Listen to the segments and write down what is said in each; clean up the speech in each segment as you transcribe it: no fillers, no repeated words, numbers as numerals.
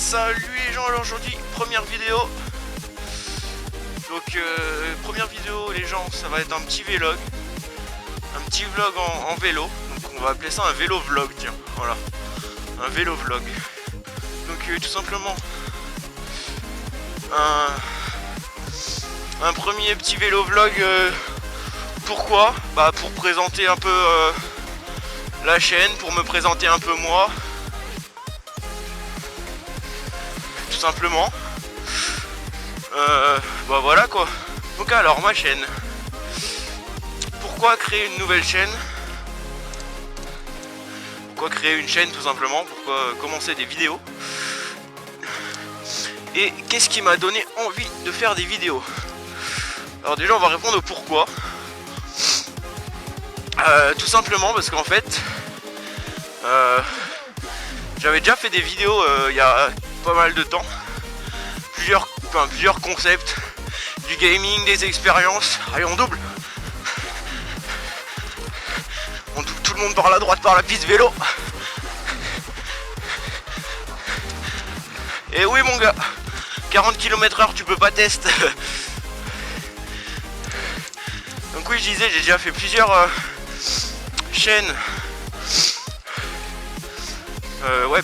Salut les gens, alors aujourd'hui première vidéo. Donc première vidéo les gens, ça va être un petit vlog. Un petit vlog en vélo. Donc on va appeler ça un vélo vlog, tiens, voilà. Un vélo vlog. Donc tout simplement un premier petit vélo vlog. Pourquoi? Bah pour présenter un peu la chaîne, pour me présenter un peu moi. Tout simplement. Bah voilà quoi. Donc alors ma chaîne. Pourquoi créer une nouvelle chaîne? Pourquoi créer une chaîne tout simplement? Pourquoi commencer des vidéos? Et qu'est-ce qui m'a donné envie de faire des vidéos? Alors déjà on va répondre au pourquoi. Tout simplement parce qu'en fait j'avais déjà fait des vidéos il y a pas mal de temps. Plusieurs concepts, du gaming, des expériences. Allez, on double. On double tout le monde par la droite, par la piste vélo. Et oui mon gars, 40 km/h tu peux pas tester. Donc oui, je disais, j'ai déjà fait plusieurs chaînes.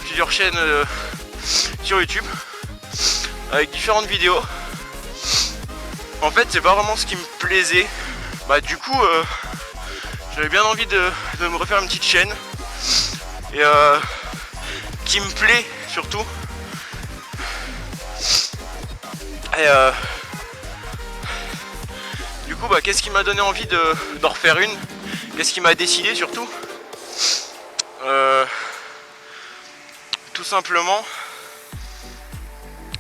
Plusieurs chaînes sur YouTube avec différentes vidéos. En fait c'est pas vraiment ce qui me plaisait. Bah du coup j'avais bien envie de me refaire une petite chaîne et qui me plaît surtout. Et du coup bah qu'est-ce qui m'a donné envie d'en refaire une? Qu'est-ce qui m'a décidé surtout? Tout simplement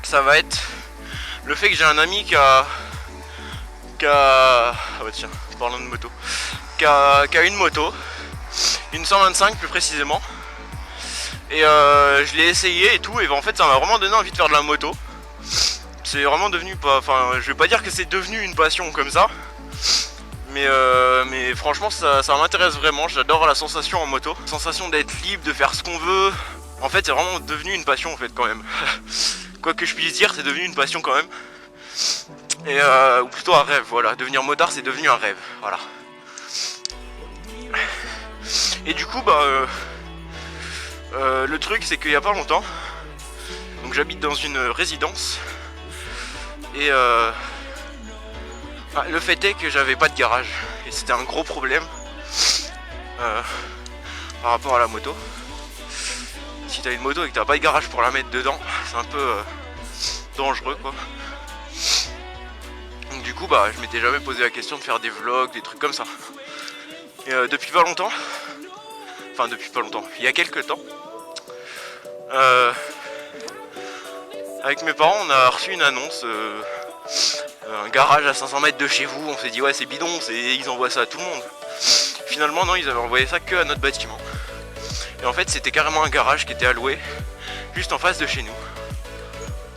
ça va être le fait que j'ai un ami qui a ah bah tiens, parlons de moto, qui a une moto, une 125 plus précisément, et je l'ai essayé et tout, et en fait ça m'a vraiment donné envie de faire de la moto. C'est vraiment devenu je vais pas dire que c'est devenu une passion comme ça, mais franchement ça m'intéresse vraiment. J'adore la sensation en moto, la sensation d'être libre, de faire ce qu'on veut. En fait c'est vraiment devenu une passion en fait quand même. Quoi que je puisse dire, c'est devenu une passion quand même. Et ou plutôt un rêve, voilà. Devenir motard c'est devenu un rêve, voilà. Et du coup le truc c'est qu'il y a pas longtemps, donc j'habite dans une résidence. Et le fait est que j'avais pas de garage. Et c'était un gros problème par rapport à la moto. Si t'as une moto et que t'as pas de garage pour la mettre dedans, c'est un peu dangereux quoi. Donc du coup je m'étais jamais posé la question de faire des vlogs, des trucs comme ça. Et depuis pas longtemps, il y a quelques temps, avec mes parents on a reçu une annonce, un garage à 500 mètres de chez vous. On s'est dit ouais c'est bidon, ils envoient ça à tout le monde. Finalement non, ils avaient envoyé ça que à notre bâtiment. Et en fait c'était carrément un garage qui était alloué juste en face de chez nous.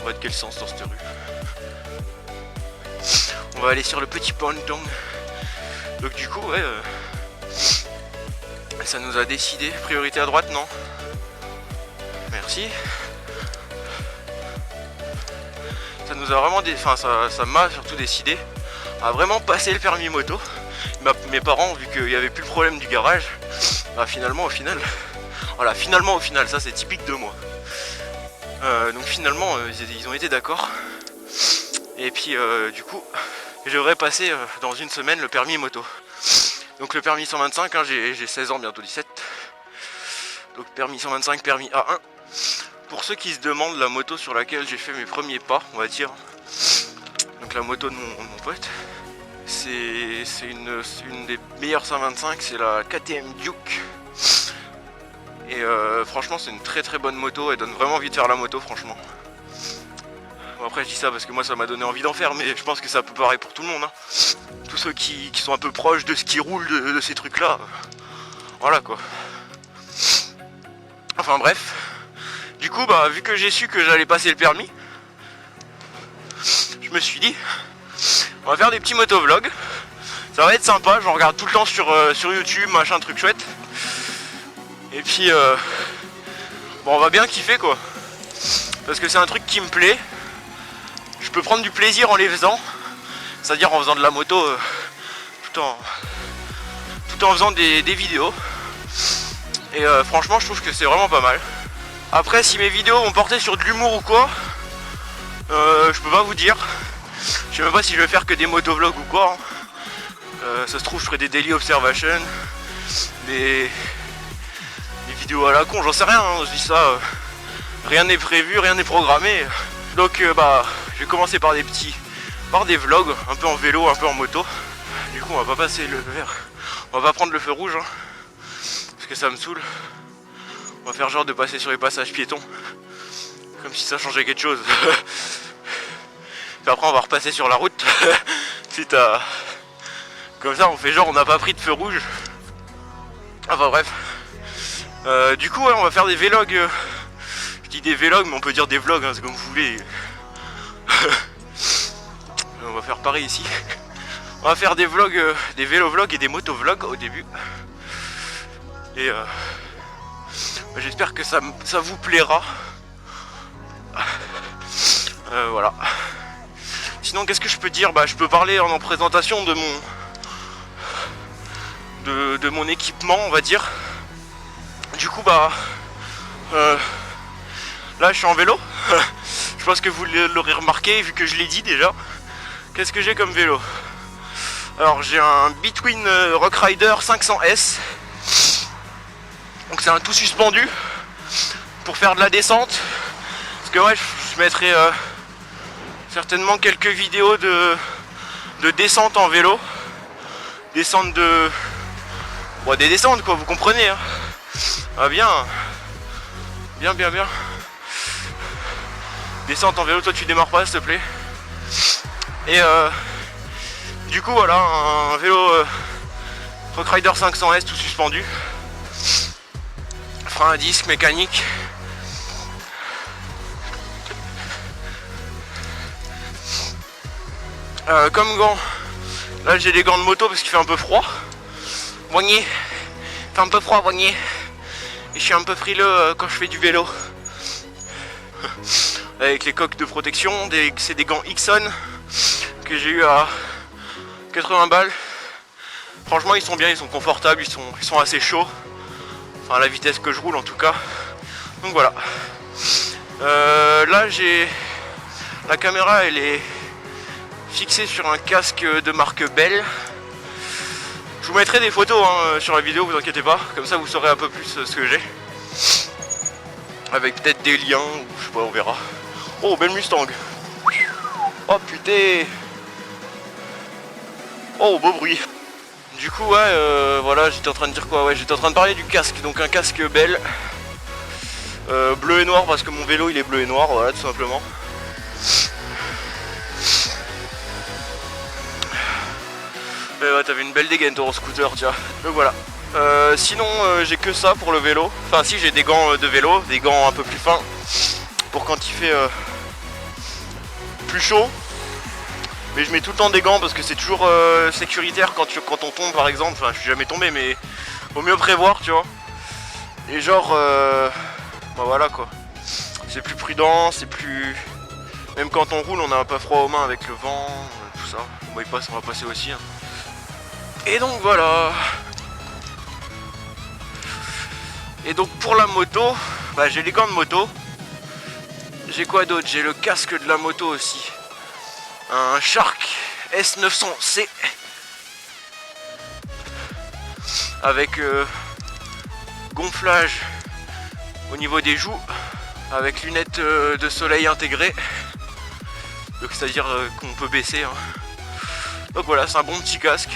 On va de quel sens dans cette rue? On va aller sur le petit ponton. Donc du coup ouais ça nous a décidé. Priorité à droite, non? Merci. Ça nous a vraiment ça m'a surtout décidé à vraiment passer le permis moto. Mes parents, vu qu'il n'y avait plus le problème du garage, finalement au final, ça c'est typique de moi. Donc finalement ils ont été d'accord. Et puis du coup j'aurais passé dans une semaine le permis moto. Donc le permis 125, j'ai 16 ans, bientôt 17. Donc permis 125, permis A1. Pour ceux qui se demandent, la moto sur laquelle j'ai fait mes premiers pas, on va dire, donc la moto de mon pote, c'est une des meilleures 125, c'est la KTM Duke. Et franchement c'est une très très bonne moto, elle donne vraiment envie de faire la moto franchement. Bon, après je dis ça parce que moi ça m'a donné envie d'en faire, mais je pense que ça peut pareil pour tout le monde hein. Tous ceux qui sont un peu proches de ce qui roule, de ces trucs là, voilà quoi. Enfin bref, du coup vu que j'ai su que j'allais passer le permis, je me suis dit on va faire des petits motovlogs. Ça va être sympa, j'en regarde tout le temps sur YouTube, machin truc chouette. Et puis on va bien kiffer quoi. parce que c'est un truc qui me plaît. Je peux prendre du plaisir en les faisant, c'est-à-dire en faisant de la moto tout en faisant des vidéos. Et franchement je trouve que c'est vraiment pas mal. Après si mes vidéos vont porter sur de l'humour ou quoi, je peux pas vous dire. Je sais même pas si je vais faire que des motovlogs ou quoi. Ça se trouve je ferai des daily observation, des vidéos à la con, j'en sais rien, hein, je dis ça, rien n'est prévu, rien n'est programmé. Donc je vais commencer par des vlogs, un peu en vélo, un peu en moto. Du coup on va pas passer le vert, on va pas prendre le feu rouge, hein, parce que ça me saoule. On va faire genre de passer sur les passages piétons, comme si ça changeait quelque chose. Puis après on va repasser sur la route. Si t'as... Comme ça on fait genre on n'a pas pris de feu rouge. Enfin bref. Du coup ouais, on va faire des vlogs. Je dis des vlogs mais on peut dire des vlogs, hein, c'est comme vous voulez. On va faire pareil ici. On va faire des vlogs, des vélo-vlogs et des moto-vlogs au début. Et j'espère que ça vous plaira. Voilà. Sinon qu'est-ce que je peux dire? Je peux parler en présentation de mon équipement, on va dire. Du coup là je suis en vélo. Je pense que vous l'aurez remarqué vu que je l'ai dit déjà. Qu'est-ce que j'ai comme vélo? Alors j'ai un Between Rockrider 500S. Donc c'est un tout suspendu pour faire de la descente. Parce que ouais je mettrai certainement quelques vidéos de descente en vélo. Descente de... Bon, des descentes quoi, vous comprenez hein. Ah bien. Descente en vélo, toi tu démarres pas s'il te plaît. Et du coup voilà, un vélo Rockrider 500S tout suspendu. Frein à disque mécanique. Comme gants, là j'ai des gants de moto parce qu'il fait un peu froid. Voigné, fait un peu froid voigné. Et je suis un peu frileux quand je fais du vélo. Avec les coques de protection, c'est des gants Ixon que j'ai eu à 80 balles. Franchement ils sont bien, ils sont confortables, ils sont assez chauds. Enfin à la vitesse que je roule en tout cas. Donc voilà. Là j'ai... La caméra elle est fixée sur un casque de marque Bell. Je vous mettrai des photos hein, sur la vidéo, vous inquiétez pas. Comme ça vous saurez un peu plus ce que j'ai. Avec peut-être des liens, ou je sais pas, on verra. Oh belle Mustang. Oh putain. Oh beau bruit. Du coup ouais voilà, j'étais en train de dire quoi? Ouais, j'étais en train de parler du casque. Donc un casque Bell bleu et noir parce que mon vélo il est bleu et noir, voilà tout simplement. Mais ouais, t'avais une belle dégaine toi en scooter, tiens. Donc voilà. Sinon j'ai que ça pour le vélo. Enfin si, j'ai des gants de vélo, des gants un peu plus fins pour quand il fait plus chaud. Mais je mets tout le temps des gants parce que c'est toujours sécuritaire quand on tombe par exemple. Enfin je suis jamais tombé mais vaut mieux prévoir tu vois. Et genre voilà quoi. C'est plus prudent, c'est plus... Même quand on roule on n'a pas froid aux mains avec le vent, tout ça. Bon il passe, on va passer aussi hein. Et donc voilà. Et donc pour la moto, j'ai les gants de moto. J'ai quoi d'autre? J'ai le casque de la moto aussi. Un Shark S900C. Avec gonflage au niveau des joues. Avec lunettes de soleil intégrées. Donc c'est-à-dire qu'on peut baisser hein. Donc voilà, c'est un bon petit casque.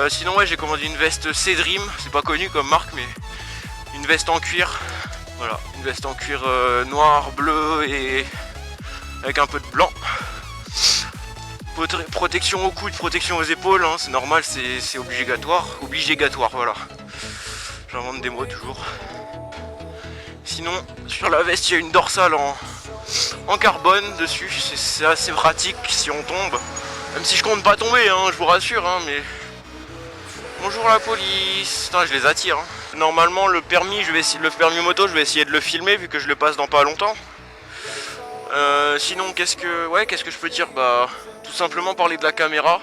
Sinon ouais, j'ai commandé une veste C-Dream. C'est pas connu comme marque mais une veste en cuir. Voilà, une veste en cuir noir, bleu et avec un peu de blanc. Protection au coude, protection aux épaules, hein, c'est normal, c'est obligatoire. Obligatoire, voilà. J'invente des mots toujours. Sinon, sur la veste, il y a une dorsale en carbone dessus. C'est assez pratique si on tombe. Même si je compte pas tomber, hein, je vous rassure, hein, mais... Bonjour la police. Putain, je les attire. Hein. Normalement, le permis moto, je vais essayer de le filmer vu que je le passe dans pas longtemps. Sinon qu'est-ce que je peux dire? Bah tout simplement parler de la caméra.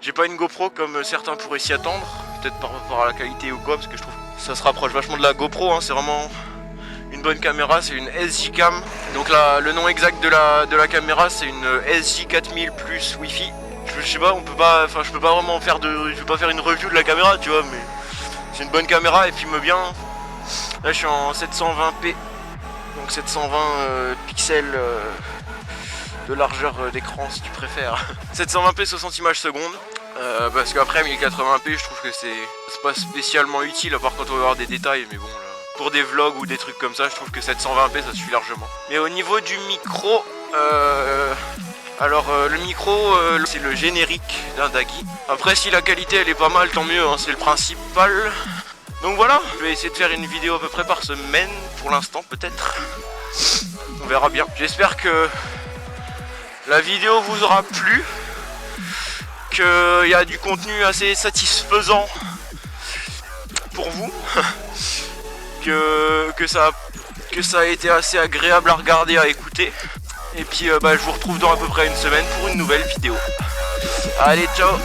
J'ai pas une GoPro comme certains pourraient s'y attendre, peut-être par rapport à la qualité ou quoi, parce que je trouve que ça se rapproche vachement de la GoPro, hein. C'est vraiment une bonne caméra, c'est une SJ Cam. Donc là, le nom exact de la caméra, c'est une SJ 4000 plus Wi-Fi. Je sais pas, on peut pas, enfin je peux pas vraiment faire je vais pas faire une review de la caméra, tu vois, mais c'est une bonne caméra, elle filme bien. Là je suis en 720p, donc 720 pixels de largeur d'écran si tu préfères. 720p 60 images secondes. Parce qu'après 1080p je trouve que c'est pas spécialement utile, à part quand on va avoir des détails, mais bon là, pour des vlogs ou des trucs comme ça je trouve que 720p ça suffit largement. Mais au niveau du micro, alors le micro c'est le générique d'un Dagi. Après si la qualité elle est pas mal tant mieux, hein, c'est le principal. Donc voilà, je vais essayer de faire une vidéo à peu près par semaine pour l'instant peut-être. On verra bien. J'espère que la vidéo vous aura plu, qu'il y a du contenu assez satisfaisant pour vous, que ça a été assez agréable à regarder, à écouter. Et puis je vous retrouve dans à peu près une semaine pour une nouvelle vidéo. Allez, ciao!